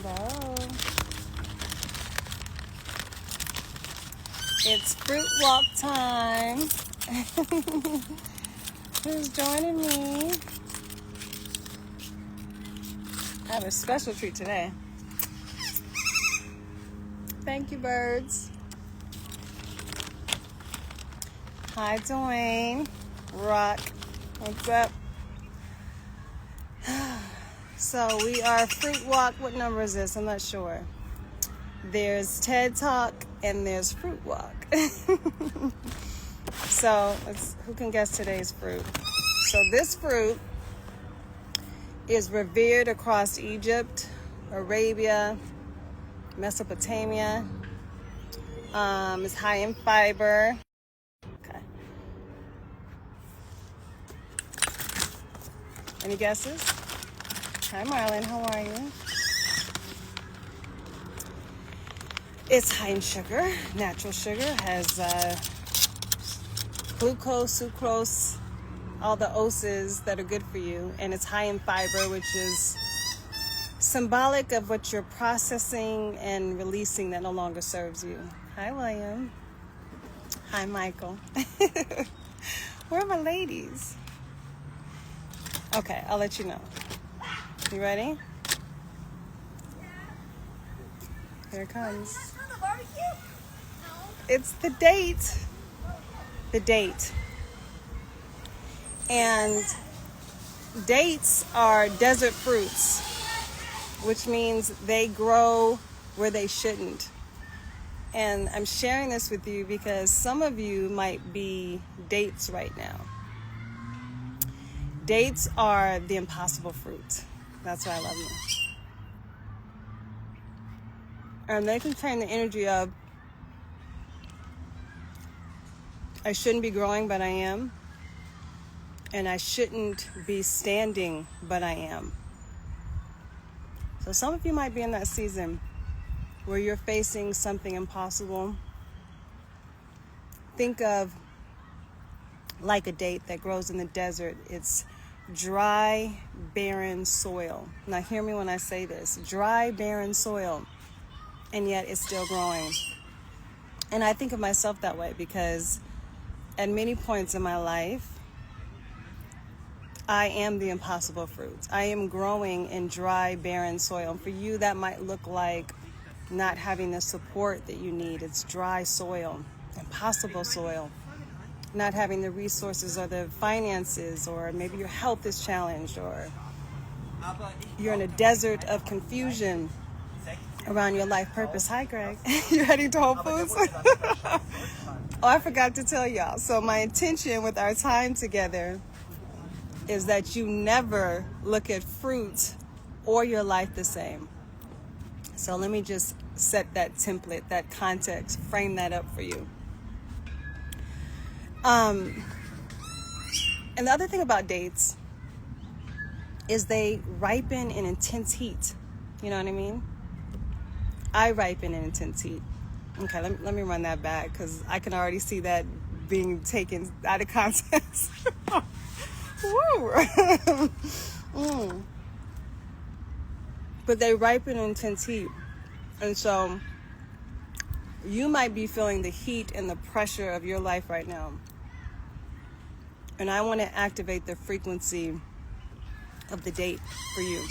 Hello. It's fruit walk time. Who's joining me? I have a special treat today. Thank you, birds. Hi, Dwayne. Rock. What's up? So we are fruit walk. What number is this? I'm not sure. There's TED Talk and there's fruit walk. So who can guess today's fruit? So this fruit is revered across Egypt, Arabia, Mesopotamia. It's high in fiber. Okay. Any guesses? Hi, Marlon. How are you? It's high in sugar, natural sugar. Has glucose, sucrose, all the oses that are good for you. And it's high in fiber, which is symbolic of what you're processing and releasing that no longer serves you. Hi, William. Hi, Michael. Where are my ladies? Okay, I'll let you know. You ready? Here it comes. It's the date. The date. And dates are desert fruits, which means they grow where they shouldn't. And I'm sharing this with you because some of you might be dates right now. Dates are the impossible fruit. That's why I love them. And they contain the energy of, I shouldn't be growing, but I am. And I shouldn't be standing, but I am. So some of you might be in that season where you're facing something impossible. Think of like a date that grows in the desert. It's dry, barren soil. Now hear me when I say this. Dry, barren soil. And yet it's still growing. And I think of myself that way because at many points in my life, I am the impossible fruit. I am growing in dry, barren soil. And for you, that might look like not having the support that you need. It's dry soil, impossible soil. Not having the resources or the finances, or maybe your health is challenged, or you're in a desert of confusion around your life purpose. Hi, Greg. You heading to Whole Foods? Oh, I forgot to tell y'all. So my intention with our time together is that you never look at fruit or your life the same. So let me just set that template, that context, frame that up for you. And the other thing about dates is they ripen in intense heat. You know what I mean? I ripen in intense heat. Okay, let me run that back because I can already see that being taken out of context. Woo. But they ripen in intense heat. And so you might be feeling the heat and the pressure of your life right now. And I want to activate the frequency of the date for you.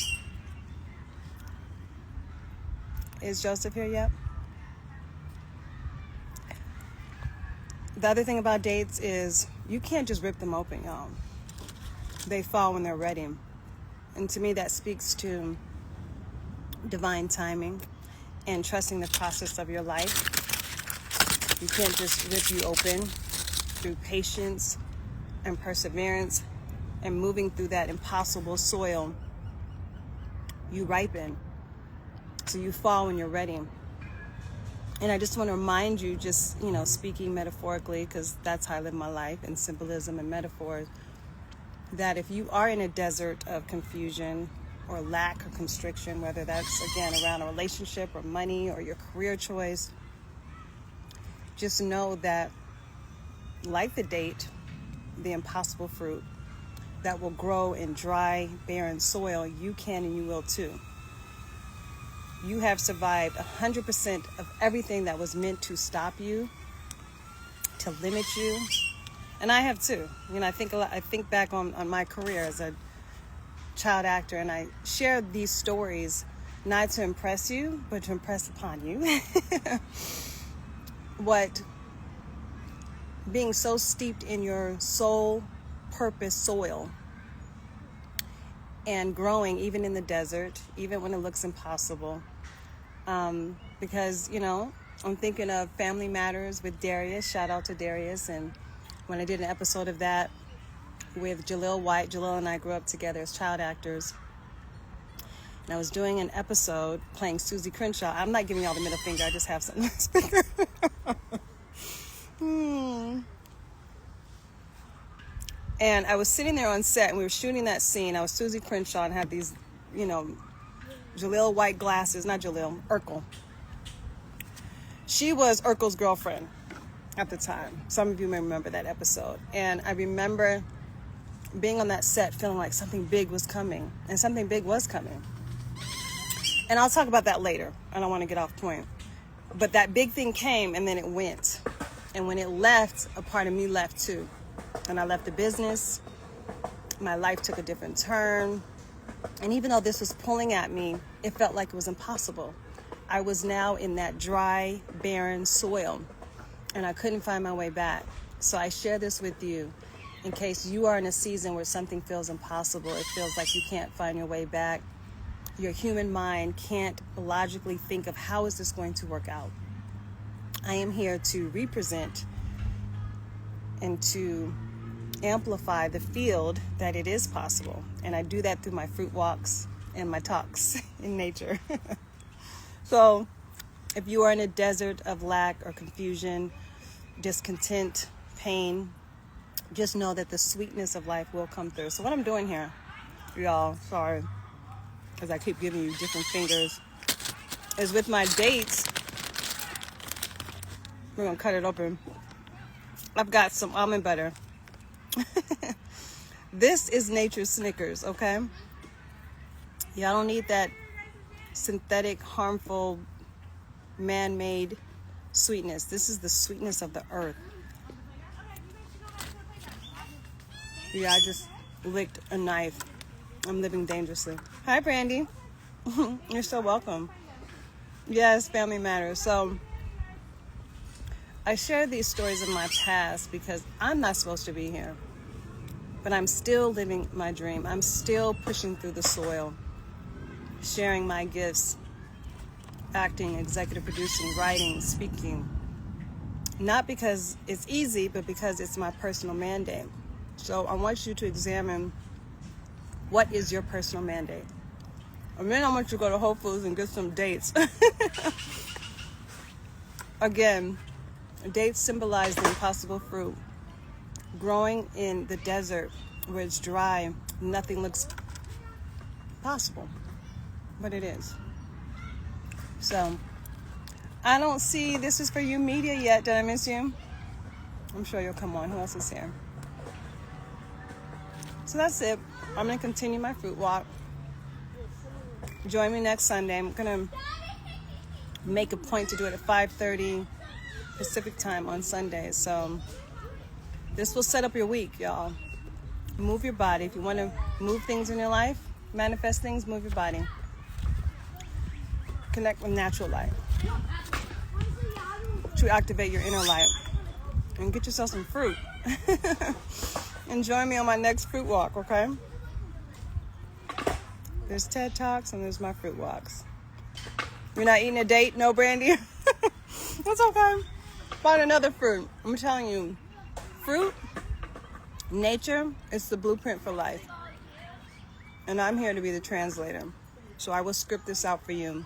Is Joseph here yet? The other thing about dates is you can't just rip them open, y'all. They fall when they're ready. And to me, that speaks to divine timing and trusting the process of your life. You can't just rip you open. Through patience and perseverance and moving through that impossible soil, you ripen. So you fall when you're ready. And I just want to remind you, just, speaking metaphorically, because that's how I live my life, in symbolism and metaphors, that if you are in a desert of confusion or lack or constriction, whether that's, again, around a relationship or money or your career choice, just know that, like the date, the impossible fruit that will grow in dry, barren soil, you can and you will too. you have survived 100% of everything that was meant to stop you, to limit you. And I have too. You know, I think back on my career as a child actor, and I share these stories not to impress you, but to impress upon you what being so steeped in your soul purpose soil and growing even in the desert, even when it looks impossible. Because, you know, I'm thinking of Family Matters with Darius. Shout out to Darius. And when I did an episode of that with Jaleel White, Jaleel and I grew up together as child actors. And I was doing an episode playing Susie Crenshaw. I'm not giving y'all the middle finger. I just have something to speak. And I was sitting there on set, and we were shooting that scene. I was Susie Crenshaw and had these, you know, Jaleel White glasses. Not Jaleel, Urkel. She was Urkel's girlfriend at the time. Some of you may remember that episode. And I remember being on that set feeling like something big was coming. And something big was coming. And I'll talk about that later. I don't want to get off point. But that big thing came, and then it went. And when it left, a part of me left too. And I left the business. My life took a different turn. And even though this was pulling at me, it felt like it was impossible. I was now in that dry, barren soil, and I couldn't find my way back. So I share this with you in case you are in a season where something feels impossible. It feels like you can't find your way back. Your human mind can't logically think of how is this going to work out. I am here to represent and to amplify the field that it is possible. And I do that through my fruit walks and my talks in nature. So if you are in a desert of lack or confusion, discontent, pain, just know that the sweetness of life will come through. So what I'm doing here, y'all, sorry, because I keep giving you different fingers, is with my dates, we're going to cut it open. I've got some almond butter. This is nature's Snickers, okay? Y'all don't need that synthetic, harmful, man-made sweetness. This is the sweetness of the earth. Yeah, I just licked a knife. I'm living dangerously. Hi, Brandy. You're so welcome. Yes, Family Matters. So I share these stories of my past because I'm not supposed to be here. But I'm still living my dream. I'm still pushing through the soil, sharing my gifts, acting, executive producing, writing, speaking. Not because it's easy, but because it's my personal mandate. So I want you to examine what is your personal mandate. And then I want you to go to Whole Foods and get some dates. Again, dates symbolize the impossible fruit. Growing in the desert where it's dry, nothing looks possible, but it is. So, I don't see This Is For You media yet. Did I miss you? I'm sure you'll come on. Who else is here? So that's it. I'm going to continue my fruit walk. Join me next Sunday. I'm going to make a point to do it at 5:30 Pacific time on Sundays. So this will set up your week, y'all. Move your body. If you want to move things in your life, manifest things, move your body. Connect with natural light to activate your inner light and get yourself some fruit. And join me on my next fruit walk, okay? There's TED Talks and there's my fruit walks. You're not eating a date? No, Brandy? That's okay. Find another fruit. I'm telling you, fruit, nature, it's the blueprint for life. And I'm here to be the translator. So I will script this out for you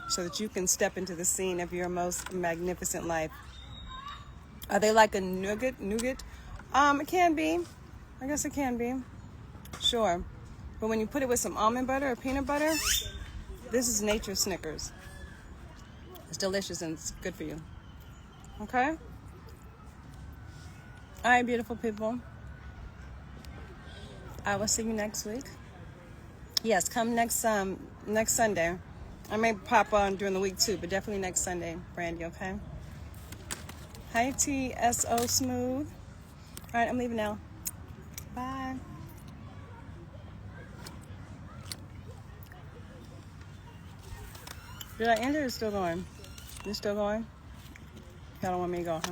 so that you can step into the scene of your most magnificent life. Are they like a nougat? It can be. I guess it can be. Sure. But when you put it with some almond butter or peanut butter, this is nature's Snickers. It's delicious and it's good for you. Okay? All right, beautiful people. I will see you next week. Yes, come next Sunday I may pop on during the week too, but definitely next Sunday, Brandy, okay? Hi, TSO Smooth. All right, I'm leaving now. Bye. Did I end it or still going? You still going? Y'all don't want me to go, huh?